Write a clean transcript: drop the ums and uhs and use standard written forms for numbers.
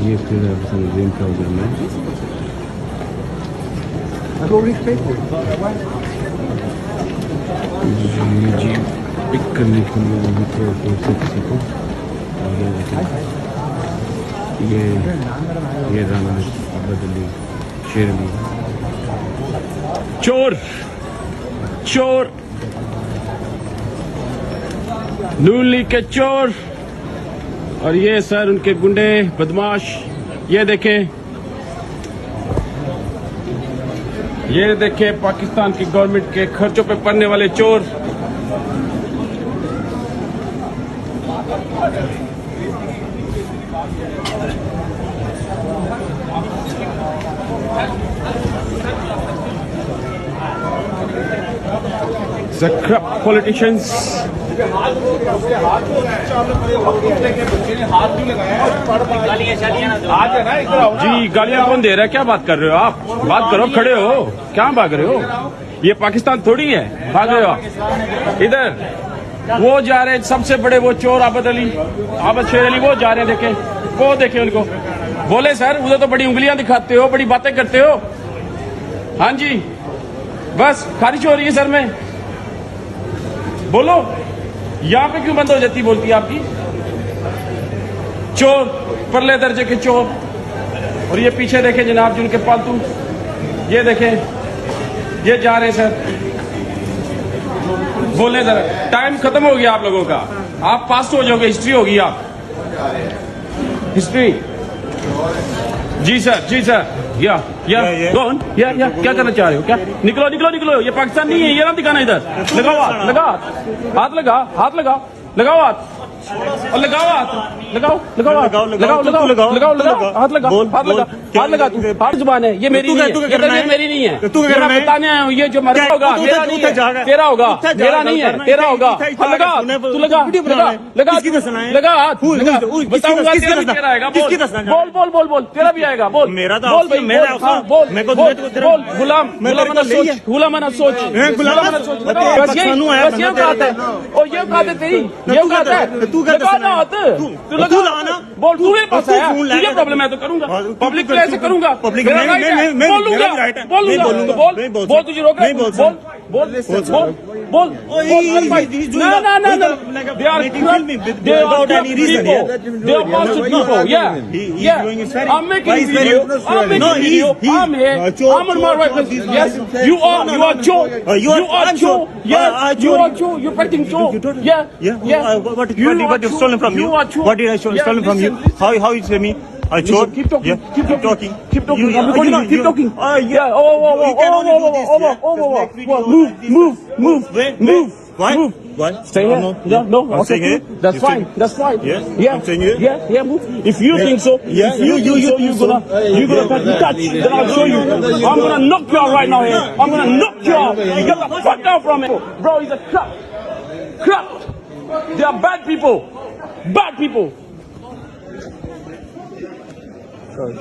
ये फिर ड्रीम का उधर में जी पिक करने के लिए वहीं पे से किसी को ये राना आबिद शेर अली चोर चोर नून लीग के चोर और ये सर उनके गुंडे बदमाश ये देखें पाकिस्तान की गवर्नमेंट के खर्चों पे पड़ने वाले चोर The corrupt politicians. जी गालियां कौन दे रहा है? क्या बात कर रहे हो आप? बात करो, खड़े हो, क्या भाग रहे हो? ये पाकिस्तान थोड़ी है, भाग रहे हो आप। इधर वो जा रहे हैं सबसे बड़े वो चोर आबिद शेर अली, वो जा रहे हैं, देखें वो देखें उनको। बोले सर उधर तो बड़ी उंगलियां दिखाते हो, बड़ी बातें करते हो। हाँ जी बस खारिश हो रही है सर में। बोलो यहाँ पे क्यों बंद हो जाती बोलती है आपकी? चोर, परले दर्जे के चोर। और ये पीछे देखें जनाब जी उनके पालतू, ये देखें ये जा रहे हैं सर। बोले जरा, टाइम खत्म हो गया आप लोगों का, आप पास हो जाओगे, हिस्ट्री होगी आप, हिस्ट्री। जी सर या कौन या क्या करना चाह रहे हो? क्या निकलो निकलो निकलो, ये पाकिस्तान नहीं है, ये ना दिखाना इधर। लगाओ हाथ, हाथ लगाओ हाथ लगाओ और लगाओ हाथ लगाओ हाथ लगा तू। हाथ जुबान है, ये मेरी नहीं है, मेरी नहीं है, मेरा बताने आया हूँ। ये जो मरा होगा मेरा नहीं है, तेरा होगा, मेरा नहीं है, तेरा होगा। लगा तू लगा हाथ, बताऊंगा तेरा आएगा। बोल तेरा भी आएगा। बोल मेरा बोल गुलाम मना सोच। बस ये औकात है, और ये औकात है तेरी, ये औकात है। तू लगा ना हाथ, तू लगाना। बोल तू मेरे पास आया, तुझे प्रॉब्लम है तो करूंगा, पब्लिक प्लेस से करूंगा। बोल तुझे रोक रहा है, बोल They are positive people. Yeah. I'm making video. I'm here. I'm on my right. Yes, you are Joe. You are Joe. Yeah, you are Joe. You're fighting Joe. Yeah. What you stolen from you? What did I stolen from you? How you say me? I chore? Keep talking. Keep talking. Keep talking. Keep talking. Yeah. Move. Why? Stay here. No. I'm staying here. That's fine. Yeah. I'm staying here. Yeah. Move. If you think so, you're gonna touch. Then I'll show you. I'm gonna knock you out right now. Here. I'm gonna knock you out. Get the fuck out from it, bro. He's a crap. They are bad people. Sorry.